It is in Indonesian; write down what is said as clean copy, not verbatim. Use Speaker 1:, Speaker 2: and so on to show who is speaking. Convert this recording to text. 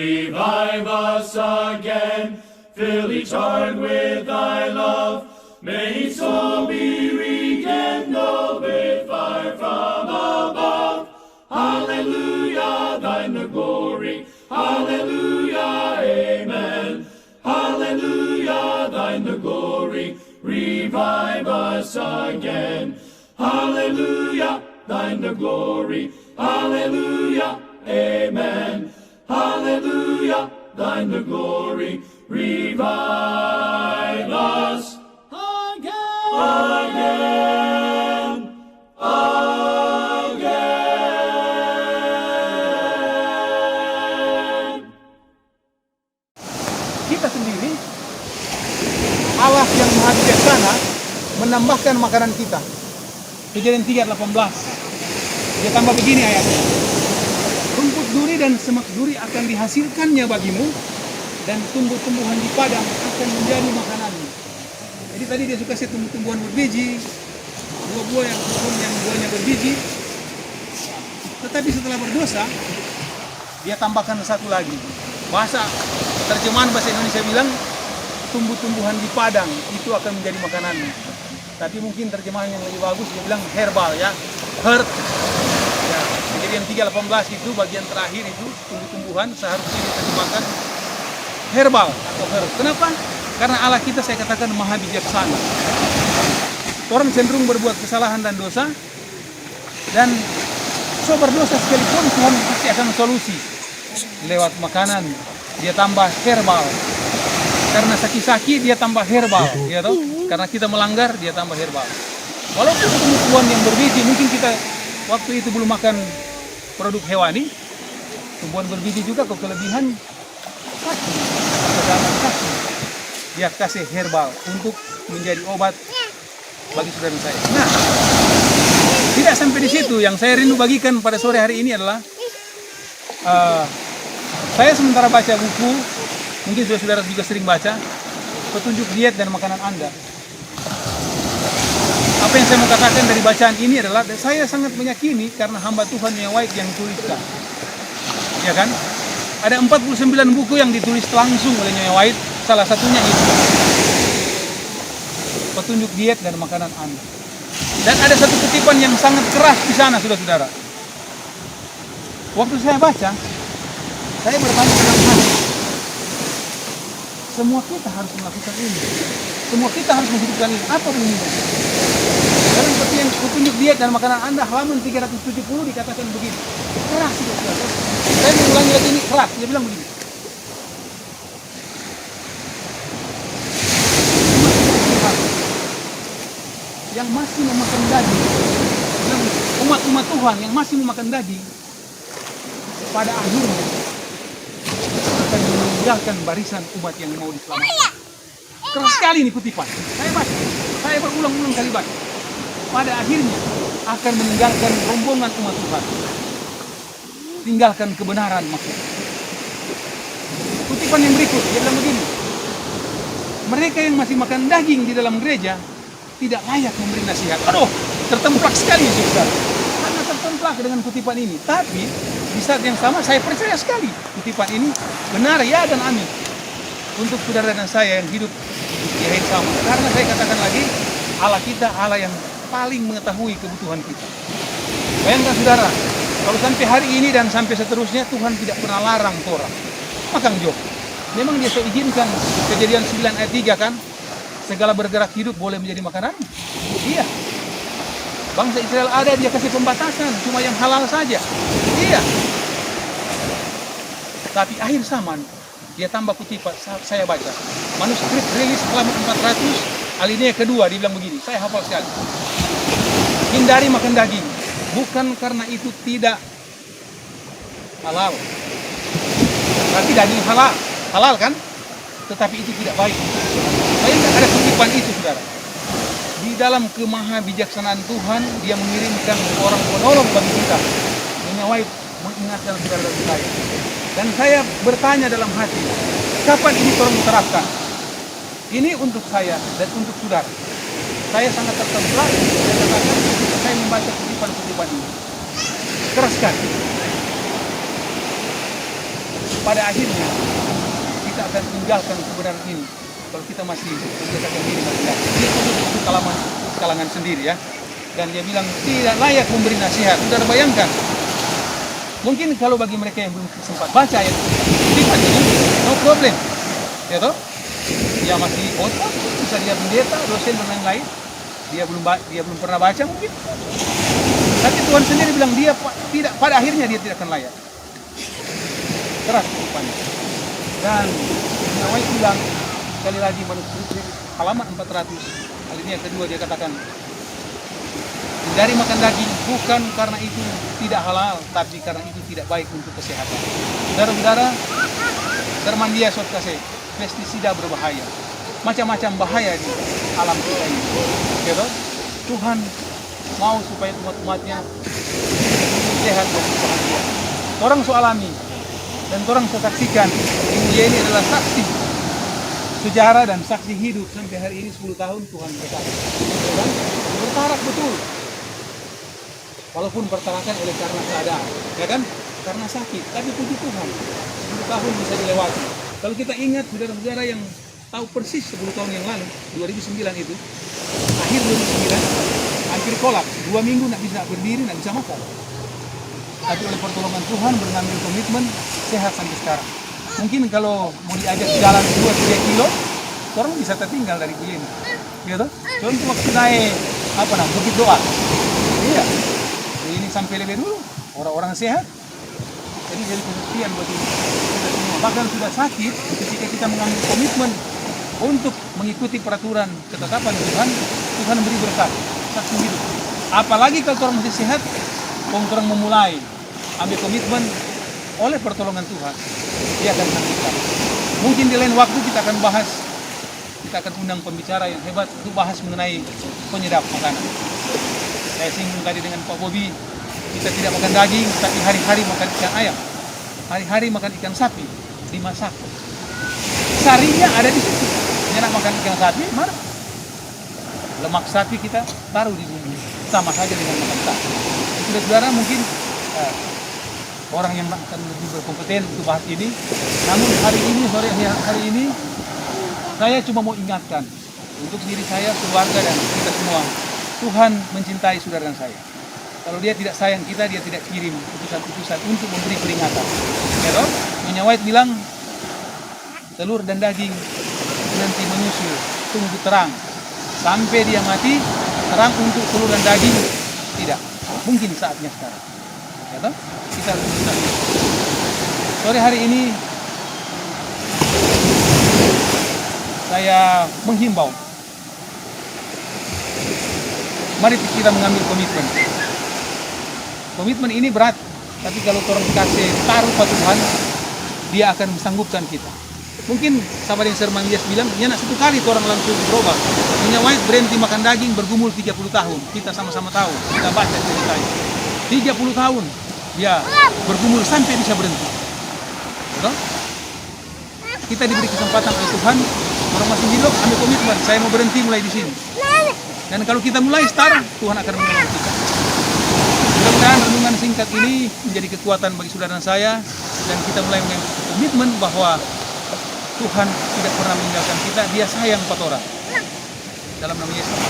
Speaker 1: Revive us again, fill each heart with thy love. May each soul be rekindled with fire from above. Hallelujah, thine the glory. Hallelujah, amen. Hallelujah, thine the glory. Revive us again. Hallelujah, thine the glory. Hallelujah, amen. Hallelujah, thine the glory. Revive us again, again.
Speaker 2: Kita sendiri, Allah yang Maha Bijaksana menambahkan makanan kita. Kejadian 3:18. Dia tambah begini ayatnya. Rumput duri dan semak duri akan dihasilkannya bagimu, dan tumbuh-tumbuhan di padang akan menjadi makananmu. Jadi tadi dia suka tumbuh-tumbuhan berbiji, buah-buah yang buahnya berbiji. Tetapi setelah berdosa, dia tambahkan satu lagi. Terjemahan bahasa Indonesia bilang, tumbuh-tumbuhan di padang itu akan menjadi makananmu. Tapi mungkin terjemahan yang lebih bagus dia bilang herbal ya, herb. Ya, jadi yang 3:18 itu bagian terakhir itu tumbuh-tumbuhan seharusnya diterjemahkan herbal atau herb. Kenapa? Karena Allah kita saya katakan Maha Bijaksana. Orang cenderung berbuat kesalahan dan dosa, dan so berdosa sekalipun Tuhan pasti akan solusi lewat makanan. Dia tambah herbal. Karena sakit-sakit dia tambah herbal, ya toh? Karena kita melanggar dia tambah herbal. Walaupun tumbuhan yang berbiji, mungkin kita waktu itu belum makan produk hewani, tumbuhan berbiji juga kok kelebihan kaki. Dia kasih herbal untuk menjadi obat bagi saudara saya. Nah, tidak sampai di situ. Yang saya rindu bagikan pada sore hari ini adalah saya sementara baca buku, mungkin saudara juga sering baca, petunjuk diet dan makanan Anda. Apa yang saya mau katakan dari bacaan ini adalah saya sangat meyakini karena hamba Tuhan yang White yang tuliskan. Ya kan? Ada 49 buku yang ditulis langsung oleh Nyonya White, salah satunya itu. Petunjuk diet dan makanan Anda. Dan ada satu kutipan yang sangat keras di sana, saudara-saudara. Waktu saya baca, saya bertanya dalam hati, semua kita harus melakukan ini. Semua kita harus menghidupkan ini. Apa bunyinya? Dalam seperti yang petunjuk diet dan makanan Anda, halaman 370 dikatakan begini. Keras itu, saudara. Saya mengulangi lagi ini, keras. Dia bilang begini. Yang masih memakan daging, umat-umat Tuhan yang masih memakan daging, pada akhirnya akan meninggalkan barisan umat yang mau diselamatkan. Keras sekali ini kutipan. Saya baca, saya berulang-ulang kali baca. Pada akhirnya akan meninggalkan rombongan umat Tuhan. Tinggalkan kebenaran maksudnya. Kutipan yang berikut, dia bilang begini. Mereka yang masih makan daging di dalam gereja tidak layak memberi nasihat. Aduh, tertemplak sekali saudara. Karena tertemplak dengan kutipan ini. Tapi di saat yang sama saya percaya sekali kutipan ini benar ya dan amin untuk saudara dan saya yang hidup di hari sama. Karena saya katakan lagi, Allah kita Allah yang paling mengetahui kebutuhan kita. Bayangkan saudara, kalau sampai hari ini dan sampai seterusnya Tuhan tidak pernah larang Torah. Makang Jo, memang dia izinkan Kejadian 9 ayat 3 kan? Segala bergerak hidup boleh menjadi makanan? Iya. Bangsa Israel ada, dia kasih pembatasan, cuma yang halal saja. Iya. Tapi akhir zaman, dia tambah kutipan, saya baca. Manuskrip rilis halaman 400, alinea kedua, dia bilang begini, saya hafal sekali. Hindari makan daging, bukan karena itu tidak halal. Berarti daging halal kan? Tetapi itu tidak baik. Bayangkan ada kutipan itu, saudara. Di dalam kemahabijaksanaan Tuhan, dia mengirimkan orang penolong bagi kita. Menyawai, mengingatkan saudara dan saya. Dan saya bertanya dalam hati, kapan ini tolong diterapkan? Ini untuk saya dan untuk saudara. Saya sangat tertemplak, saya katakan, ketika saya membaca kutipan-kutipan ini. Keras sekali. pada akhirnya kita akan tinggalkan kebenaran ini kalau kita masih membiasakan diri manusia. Dia itu kalangan sendiri ya. Dan dia bilang tidak layak memberi nasihat. Saudara bayangkan, mungkin kalau bagi mereka yang belum sempat baca ayat kita ini, no problem, ya toh? Dia masih otak, bisa dia pendeta, dosen dan lain-lain. Dia belum pernah baca mungkin. Tapi Tuhan sendiri bilang dia tidak, pada akhirnya dia tidak akan layak. Keras kehidupannya. Dan Yahweh bilang sekali lagi manuskrip halaman 400 alinea kedua dia katakan, hindari makan daging bukan karena itu tidak halal, tapi karena itu tidak baik untuk kesehatan. Saudara-saudara, firman dia suatu kasih, pestisida berbahaya, macam-macam bahaya di alam kita ini. Gitu? Tuhan mau supaya umat-umatnya sehat dan bahagia. Orang so alami dan orang so saksikan, ini adalah saksi sejarah dan saksi hidup sampai hari ini 10 tahun Tuhan bertarak betul. Walaupun pertarakan oleh karena keadaan, ya kan? Karena sakit, tapi puji Tuhan 10 tahun bisa dilewati. Kalau kita ingat saudara-saudara yang tahu persis 10 tahun yang lalu, 2009 itu, akhir 2009, hampir kolaps, 2 minggu nak bisa berdiri, nak bisa makan. Tapi oleh pertolongan Tuhan mengambil komitmen sehat sampai sekarang. Mungkin kalau mau diajak jalan 2-3 kilo, orang bisa tertinggal dari begini, gitu. Contoh waktu naik Bukit Doa, iya, ini sampai lebih dulu orang-orang sehat. Jadi kebuktian buat kita semua. Bahkan sudah sakit, ketika kita mengambil komitmen untuk mengikuti peraturan ketetapan Tuhan, Tuhan beri berkat, saksi hidup. Apalagi kalau orang masih sehat, orang memulai ambil komitmen oleh pertolongan Tuhan, dia akan lanjutkan. Mungkin di lain waktu kita akan bahas, kita akan undang pembicara yang hebat untuk bahas mengenai penyedap makanan. Saya singgung tadi dengan Pak Bobi, kita tidak makan daging, tapi hari-hari makan ikan ayam, hari-hari makan ikan sapi, dimasak. Sarinya ada di situ. Enak makan ikan sapi, mana? Lemak sapi kita taruh di bumi, sama saja dengan makan sapi. Saudara-saudara mungkin orang yang akan lebih berkompeten untuk bahas ini. Namun sore hari ini saya cuma mau ingatkan untuk diri saya, keluarga dan kita semua, Tuhan mencintai saudara dan saya. Kalau dia tidak sayang kita, dia tidak kirim utusan-utusan untuk memberi peringatan. Ya, Nyonya White bilang telur dan daging nanti menyusul, tunggu terang sampai dia mati. Terang untuk telur dan daging tidak mungkin saatnya sekarang. Ya, kita harus berusaha. Sore hari ini saya menghimbau, mari kita mengambil komitmen. Komitmen ini berat, tapi kalau orang kasih taruh pada Tuhan, dia akan mensanggupkan kita. Mungkin sahabat yang Serman Dias bilang, ya nak 1 kali orang langsung berubah. Nyonya White berhenti makan daging bergumul 30 tahun. Kita sama-sama tahu, kita baca ceritanya. 30 tahun dia bergumul sampai bisa berhenti. Betul? Kita diberi kesempatan oleh Tuhan, orang masih hidup, ambil komitmen, saya mau berhenti mulai di sini. Dan kalau kita mulai sekarang, Tuhan akan menolong kita. Mudah-mudahan renungan singkat ini menjadi kekuatan bagi saudara dan saya, dan kita mulai mengambil komitmen bahwa Tuhan tidak pernah meninggalkan kita, dia sayang 4 orang. Dalam nama Yesus.